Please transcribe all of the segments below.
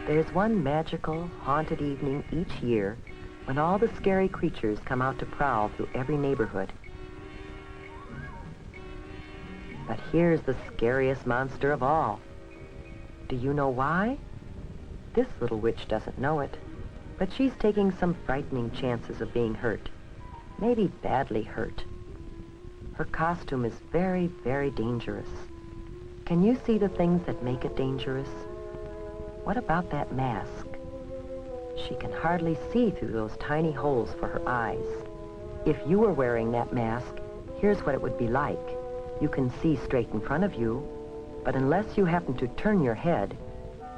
There's one magical, haunted evening each year when all the scary creatures come out to prowl through every neighborhood. But here's the scariest monster of all. Do you know why? This little witch doesn't know it, but she's taking some frightening chances of being hurt, maybe badly hurt. Her costume is very, very dangerous. Can you see the things that make it dangerous? What about that mask? She can hardly see through those tiny holes for her eyes. If you were wearing that mask, here's what it would be like. You can see straight in front of you, but unless you happen to turn your head,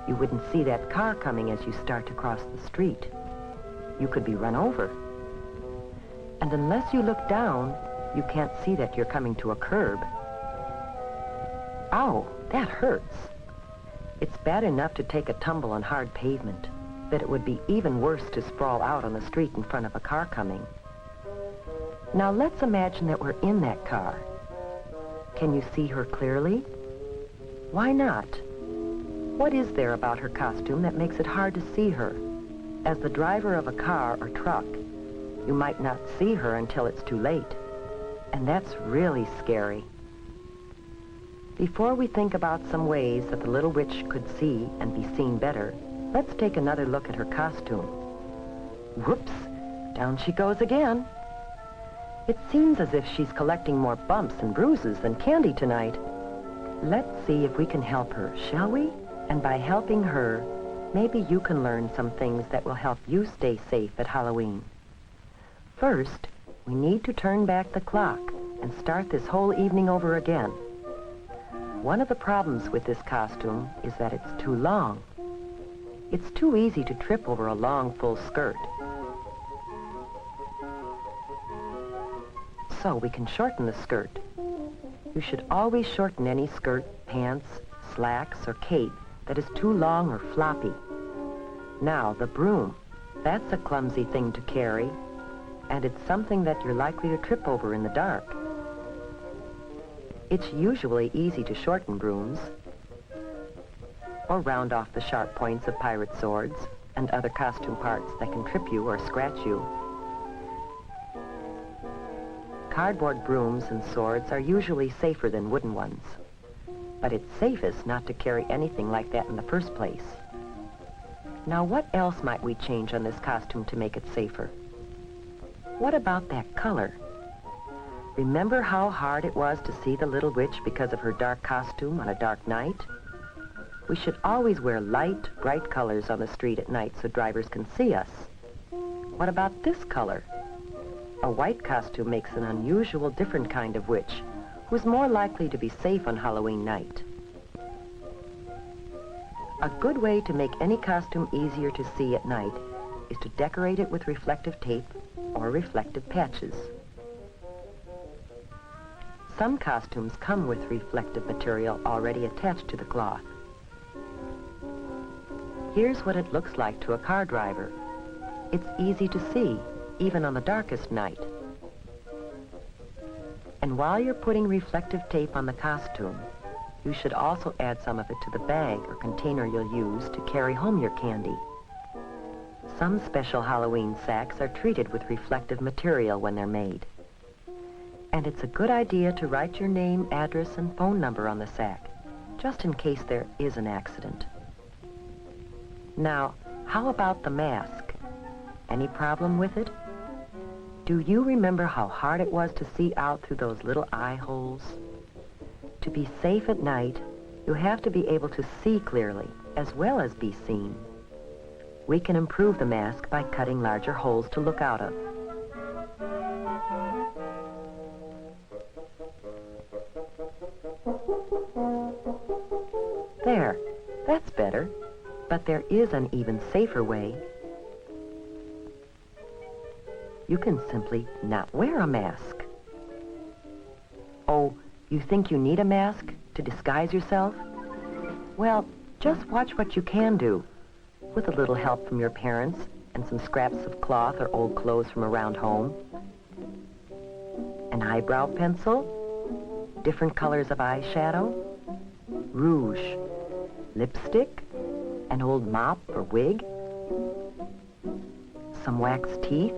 you wouldn't see that car coming as you start to cross the street. You could be run over. And unless you look down, you can't see that you're coming to a curb. Ow, that hurts. It's bad enough to take a tumble on hard pavement, but it would be even worse to sprawl out on the street in front of a car coming. Now let's imagine that we're in that car. Can you see her clearly? Why not? What is there about her costume that makes it hard to see her? As the driver of a car or truck, you might not see her until it's too late. And that's really scary. Before we think about some ways that the little witch could see and be seen better, let's take another look at her costume. Whoops, down she goes again. It seems as if she's collecting more bumps and bruises than candy tonight. Let's see if we can help her, shall we? And by helping her, maybe you can learn some things that will help you stay safe at Halloween. First, we need to turn back the clock and start this whole evening over again. One of the problems with this costume is that it's too long. It's too easy to trip over a long, full skirt. So we can shorten the skirt. You should always shorten any skirt, pants, slacks, or cape that is too long or floppy. Now, the broom. That's a clumsy thing to carry, and it's something that you're likely to trip over in the dark. It's usually easy to shorten brooms or round off the sharp points of pirate swords and other costume parts that can trip you or scratch you. Cardboard brooms and swords are usually safer than wooden ones, but it's safest not to carry anything like that in the first place. Now, what else might we change on this costume to make it safer? What about that color? Remember how hard it was to see the little witch because of her dark costume on a dark night? We should always wear light, bright colors on the street at night so drivers can see us. What about this color? A white costume makes an unusual, different kind of witch who's more likely to be safe on Halloween night. A good way to make any costume easier to see at night is to decorate it with reflective tape or reflective patches. Some costumes come with reflective material already attached to the cloth. Here's what it looks like to a car driver. It's easy to see, even on the darkest night. And while you're putting reflective tape on the costume, you should also add some of it to the bag or container you'll use to carry home your candy. Some special Halloween sacks are treated with reflective material when they're made. And it's a good idea to write your name, address, and phone number on the sack, just in case there is an accident. Now, how about the mask? Any problem with it? Do you remember how hard it was to see out through those little eye holes? To be safe at night, you have to be able to see clearly, as well as be seen. We can improve the mask by cutting larger holes to look out of. There, that's better, but there is an even safer way. You can simply not wear a mask. Oh, you think you need a mask to disguise yourself? Well, just watch what you can do, with a little help from your parents and some scraps of cloth or old clothes from around home. An eyebrow pencil, different colors of eyeshadow, rouge, lipstick, an old mop or wig, some wax teeth,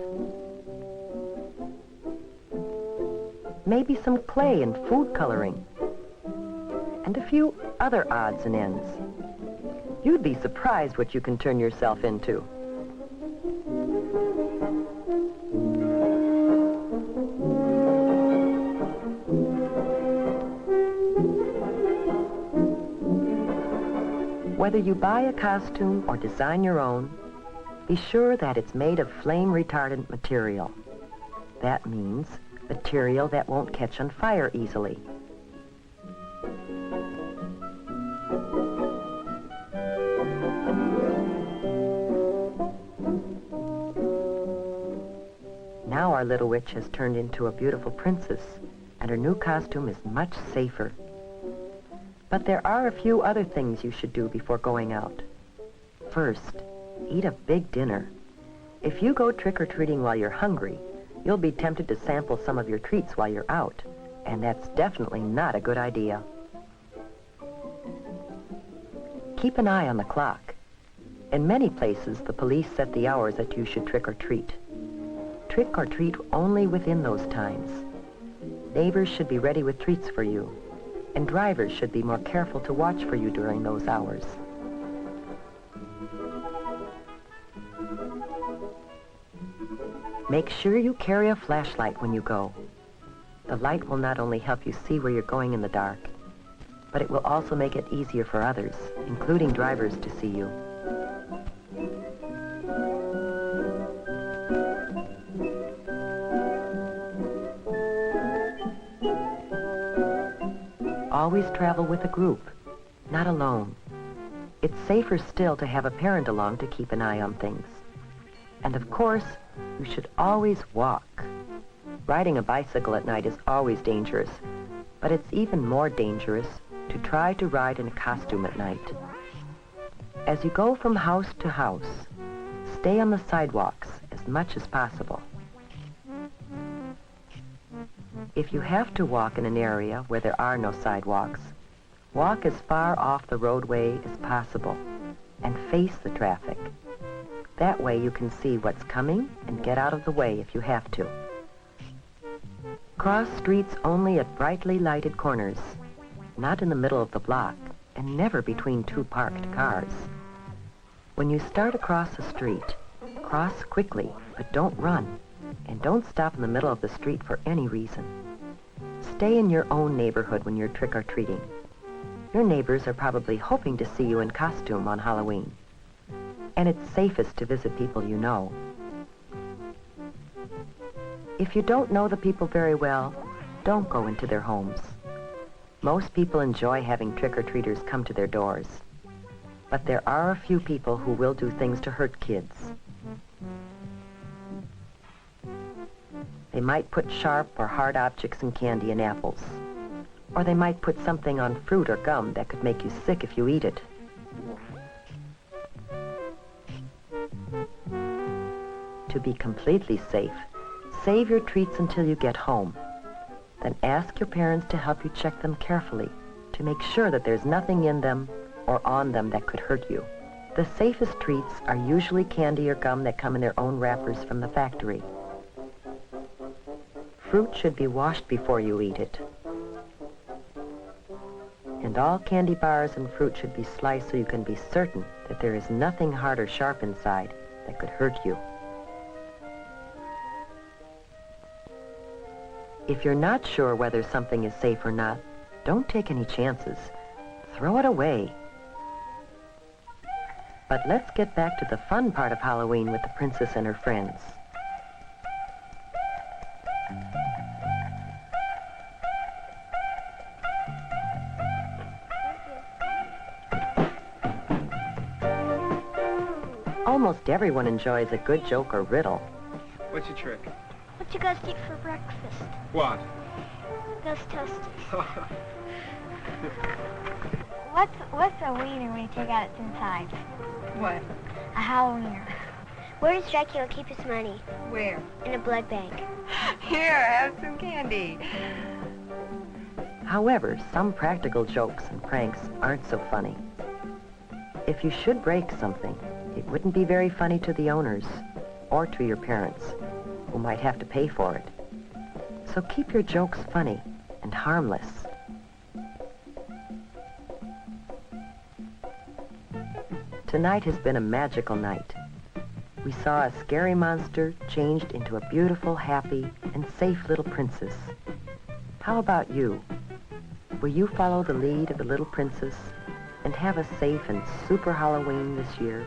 maybe some clay and food coloring, and a few other odds and ends. You'd be surprised what you can turn yourself into. Whether you buy a costume or design your own, be sure that it's made of flame-retardant material. That means material that won't catch on fire easily. Now our little witch has turned into a beautiful princess, and her new costume is much safer. But there are a few other things you should do before going out. First, eat a big dinner. If you go trick-or-treating while you're hungry, you'll be tempted to sample some of your treats while you're out, and that's definitely not a good idea. Keep an eye on the clock. In many places, the police set the hours that you should trick-or-treat. Trick-or-treat only within those times. Neighbors should be ready with treats for you, and drivers should be more careful to watch for you during those hours. Make sure you carry a flashlight when you go. The light will not only help you see where you're going in the dark, but it will also make it easier for others, including drivers, to see you. Always travel with a group, not alone. It's safer still to have a parent along to keep an eye on things. And of course, you should always walk. Riding a bicycle at night is always dangerous, but it's even more dangerous to try to ride in a costume at night. As you go from house to house, stay on the sidewalks as much as possible. If you have to walk in an area where there are no sidewalks, walk as far off the roadway as possible and face the traffic. That way you can see what's coming and get out of the way if you have to. Cross streets only at brightly lighted corners, not in the middle of the block, and never between two parked cars. When you start across the street, cross quickly, but don't run, and don't stop in the middle of the street for any reason. Stay in your own neighborhood when you're trick-or-treating. Your neighbors are probably hoping to see you in costume on Halloween, and it's safest to visit people you know. If you don't know the people very well, don't go into their homes. Most people enjoy having trick-or-treaters come to their doors, but there are a few people who will do things to hurt kids. They might put sharp or hard objects in candy and apples, or they might put something on fruit or gum that could make you sick if you eat it. To be completely safe, save your treats until you get home. Then ask your parents to help you check them carefully to make sure that there's nothing in them or on them that could hurt you. The safest treats are usually candy or gum that come in their own wrappers from the factory. Fruit should be washed before you eat it. And all candy bars and fruit should be sliced so you can be certain that there is nothing hard or sharp inside that could hurt you. If you're not sure whether something is safe or not, don't take any chances. Throw it away. But let's get back to the fun part of Halloween with the princess and her friends. Almost everyone enjoys a good joke or riddle. What's your trick? What you guys eat for breakfast? What? Those toasties. What's a wiener when you take out its inside? What? A Halloweener. Where does Dracula keep his money? Where? In a blood bank. Here, have some candy. However, some practical jokes and pranks aren't so funny. If you should break something, it wouldn't be very funny to the owners or to your parents, who might have to pay for it. So keep your jokes funny and harmless. Tonight has been a magical night. We saw a scary monster changed into a beautiful, happy, and safe little princess. How about you? Will you follow the lead of the little princess and have a safe and super Halloween this year?